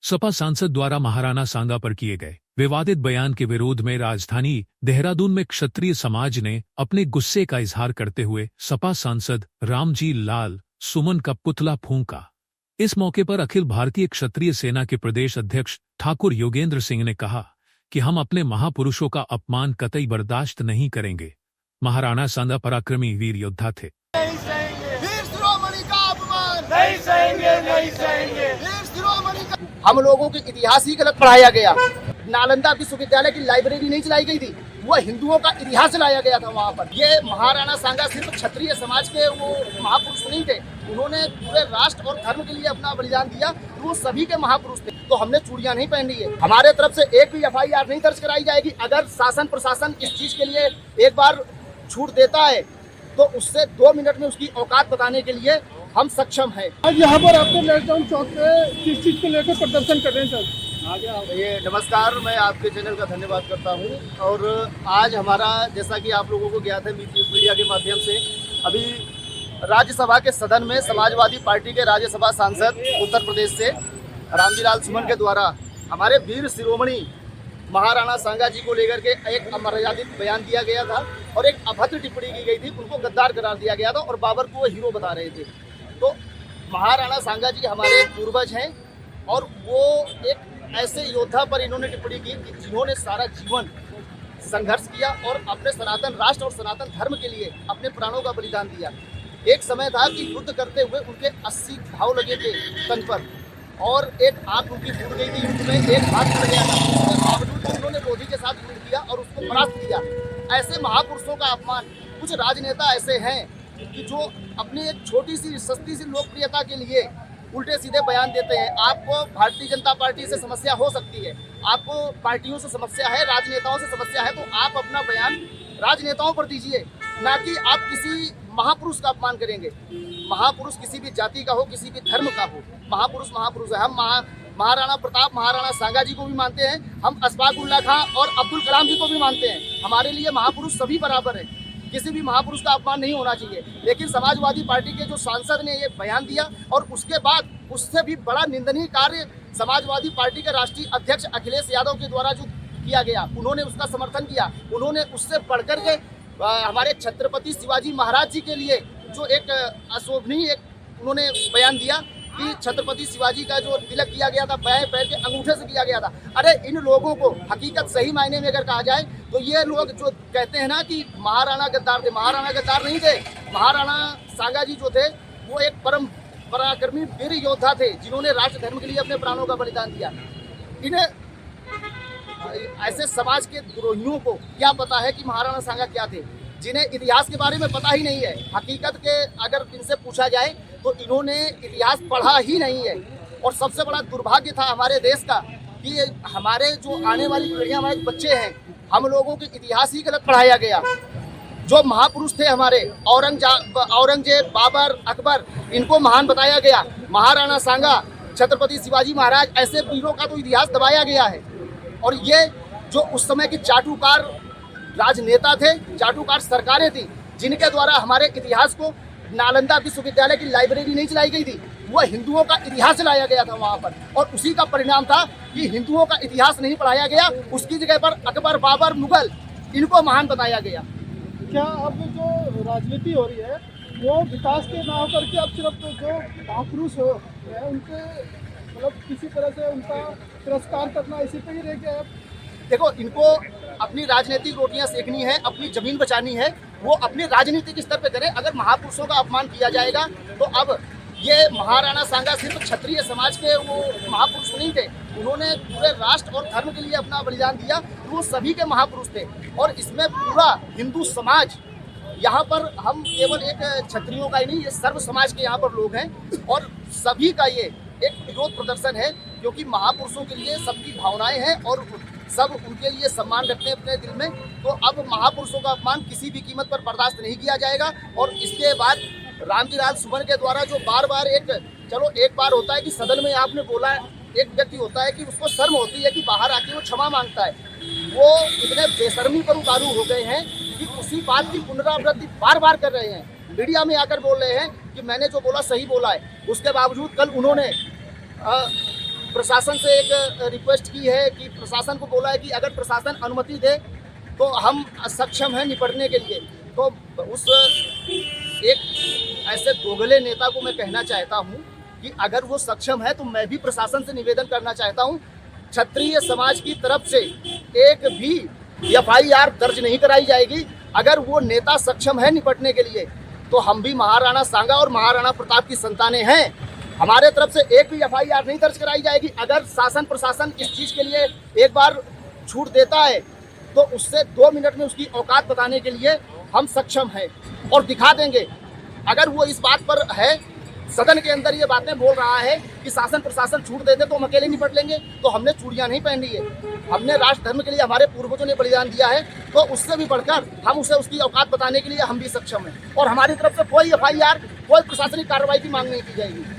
सपा सांसद द्वारा महाराणा सांगा पर किए गए विवादित बयान के विरोध में राजधानी देहरादून में क्षत्रिय समाज ने अपने गुस्से का इजहार करते हुए सपा सांसद रामजी लाल सुमन का पुतला फूंका। इस मौके पर अखिल भारतीय क्षत्रिय सेना के प्रदेश अध्यक्ष ठाकुर योगेंद्र सिंह ने कहा कि हम अपने महापुरुषों का अपमान कतई बर्दाश्त नहीं करेंगे। महाराणा सांगा पराक्रमी वीर योद्धा थे। हम लोगों के इतिहास ही गलत पढ़ाया गया। नालंदा विश्वविद्यालय की लाइब्रेरी नहीं चलाई गई थी, वह हिंदुओं का इतिहास चलाया गया था वहाँ पर। ये महाराणा सांगा सिर्फ क्षत्रिय समाज के वो महापुरुष नहीं थे, उन्होंने पूरे राष्ट्र और धर्म के लिए अपना बलिदान दिया, वो सभी के महापुरुष थे। तो हमने चूड़ियां नहीं पहन ली है। हमारे तरफ से एक भी FIR नहीं दर्ज कराई जाएगी। अगर शासन प्रशासन इस चीज के लिए एक बार छूट देता है तो उससे 2 मिनट में उसकी औकात बताने के लिए हम सक्षम हैं। आज यहाँ पर आपको लॉकडाउन चौक पे किस चीज को लेकर प्रदर्शन कर रहे हैं सर? ये नमस्कार, मैं आपके चैनल का धन्यवाद करता हूँ। और आज हमारा, जैसा कि आप लोगों को ज्ञात है मीडिया के माध्यम से, अभी राज्यसभा के सदन में समाजवादी पार्टी के राज्यसभा सांसद उत्तर प्रदेश से रामजी लाल सुमन के द्वारा हमारे वीर शिरोमणि महाराणा सांगा जी को लेकर के एक अमर्यादित बयान दिया गया था और एक अभद्र टिप्पणी की गई थी। उनको गद्दार करार दिया गया था और बाबर को वो हीरो बता रहे थे। तो महाराणा सांगा जी हमारे पूर्वज हैं और वो एक ऐसे योद्धा पर इन्होंने टिप्पणी की कि जिन्होंने सारा जीवन संघर्ष किया और अपने सनातन राष्ट्र और सनातन धर्म के लिए अपने प्राणों का बलिदान दिया। एक समय था कि युद्ध करते हुए उनके 80 घाव लगे थे तन पर और एक आंख उनकी फूट गई थी, युद्ध में एक हाथ टूट गया था। उसके बावजूद उन्होंने लोधी के साथ युद्ध किया और उसको परास्त किया। ऐसे महापुरुषों का अपमान, कुछ राजनेता ऐसे हैं कि जो अपनी एक छोटी सी सस्ती सी लोकप्रियता के लिए उल्टे सीधे बयान देते हैं। आपको भारतीय जनता पार्टी से समस्या हो सकती है, आपको पार्टियों से समस्या है, राजनेताओं से समस्या है, तो आप अपना बयान राजनेताओं पर दीजिए, ना कि आप किसी महापुरुष का अपमान करेंगे। महापुरुष किसी भी जाति का हो, किसी भी धर्म का हो, महापुरुष महापुरुष है। हम महाराणा प्रताप, महाराणा सांगा जी को भी मानते हैं, हम अशफाक उल्लाह खां और अब्दुल कलाम जी को भी मानते हैं। हमारे लिए महापुरुष सभी बराबर हैं, किसी भी महापुरुष का अपमान नहीं होना चाहिए। लेकिन समाजवादी पार्टी के जो सांसद ने ये बयान दिया और उसके बाद उससे भी बड़ा निंदनीय कार्य समाजवादी पार्टी के राष्ट्रीय अध्यक्ष अखिलेश यादव के द्वारा जो किया गया, उन्होंने उसका समर्थन किया। उन्होंने उससे बढ़कर के हमारे छत्रपति शिवाजी महाराज जी के लिए जो एक अशोभनीय एक उन्होंने बयान दिया कि छत्रपति शिवाजी का जो तिलक किया गया था बाएं पैर के अंगूठे से किया गया था। अरे इन लोगों को हकीकत सही मायने में अगर कहा जाए तो ये लोग जो कहते हैं ना कि महाराणा गद्दार थे, महाराणा गद्दार नहीं थे। महाराणा सांगा जी जो थे वो एक परम पराक्रमी वीर योद्धा थे, जिन्होंने राष्ट्र धर्म के लिए अपने प्राणों का बलिदान दिया। इन्हें ऐसे समाज के द्रोहियों को क्या पता है कि महाराणा सांगा क्या थे, जिन्हें इतिहास के बारे में पता ही नहीं है। हकीकत के अगर इनसे पूछा जाए तो इन्होंने इतिहास पढ़ा ही नहीं है। और सबसे बड़ा दुर्भाग्य था हमारे देश का कि हमारे जो आने वाली पीढ़ियां, हमारे बच्चे हैं, हम लोगों के इतिहास ही गलत पढ़ाया गया। जो महापुरुष थे हमारे औरंगजेब, बाबर, अकबर, इनको महान बताया गया। महाराणा सांगा, छत्रपति शिवाजी महाराज, ऐसे वीरों का तो इतिहास दबाया गया है। और ये जो उस समय की चाटुकार राजनेता थे, चाटुकार सरकारें थी, जिनके द्वारा हमारे इतिहास को नालंदा विश्वविद्यालय की लाइब्रेरी नहीं चलाई गई थी, वह हिंदुओं का इतिहास चलाया गया था वहाँ पर। और उसी का परिणाम था कि हिंदुओं का इतिहास नहीं पढ़ाया गया, उसकी जगह पर अकबर, बाबर, मुगल, इनको महान बताया गया। क्या अब जो राजनीति हो रही है वो विकास के नाम करके अब सिर्फ जो महापुरुष हो उनके मतलब किसी तरह से उनका तिरस्कार करना, इसी पे ही रह गया है? देखो, इनको अपनी राजनीतिक रोटियां सेकनी है, अपनी जमीन बचानी है, वो अपनी राजनीतिक स्तर पे करें। अगर महापुरुषों का अपमान किया जाएगा तो अब ये महाराणा सांगा सिर्फ क्षत्रिय समाज के वो महापुरुष नहीं थे, उन्होंने पूरे राष्ट्र और धर्म के लिए अपना बलिदान दिया, वो सभी के महापुरुष थे। और इसमें पूरा हिंदू समाज, यहाँ पर हम केवल एक क्षत्रियों का ही नहीं, ये सर्व समाज के यहाँ पर लोग हैं और सभी का ये एक विरोध प्रदर्शन है, क्योंकि महापुरुषों के लिए सबकी भावनाएं हैं और सब उनके लिए सम्मान रखते हैं अपने दिल में। तो अब महापुरुषों का अपमान किसी भी कीमत पर बर्दाश्त नहीं किया जाएगा। और इसके बाद रामजी लाल सुमन के द्वारा जो बार बार एक बार होता है कि सदन में आपने बोला, एक व्यक्ति होता है कि उसको शर्म होती है कि बाहर आके वो क्षमा मांगता है, वो इतने बेशर्मी पर उतारू हो गए हैं कि उसी बात की पुनरावृत्ति बार बार कर रहे हैं। मीडिया में आकर बोल रहे हैं कि मैंने जो बोला सही बोला है। उसके बावजूद कल उन्होंने प्रशासन से एक रिक्वेस्ट की है कि प्रशासन को बोला है कि अगर प्रशासन अनुमति दे तो हम सक्षम हैं निपटने के लिए। तो उस एक ऐसे दोगले नेता को मैं कहना चाहता हूं कि अगर वो सक्षम है तो मैं भी प्रशासन से निवेदन करना चाहता हूं, क्षत्रिय समाज की तरफ से एक भी FIR दर्ज नहीं कराई जाएगी। अगर वो नेता सक्षम है निपटने के लिए तो हम भी महाराणा सांगा और महाराणा प्रताप की संतानें हैं, हमारे तरफ से एक भी FIR नहीं दर्ज कराई जाएगी। अगर शासन प्रशासन इस चीज़ के लिए एक बार छूट देता है तो उससे 2 मिनट में उसकी औकात बताने के लिए हम सक्षम हैं और दिखा देंगे। अगर वो इस बात पर है, सदन के अंदर ये बातें बोल रहा है कि शासन प्रशासन छूट देते तो हम अकेले निपट लेंगे, तो हमने चूड़ियां नहीं पहनी है। हमने राष्ट्र धर्म के लिए हमारे पूर्वजों ने बलिदान दिया है, तो उससे भी बढ़कर हम उसे उसकी औकात बताने के लिए हम भी सक्षम हैं और हमारी तरफ से कोई FIR, कोई प्रशासनिक कार्रवाई की मांग नहीं की जाएगी।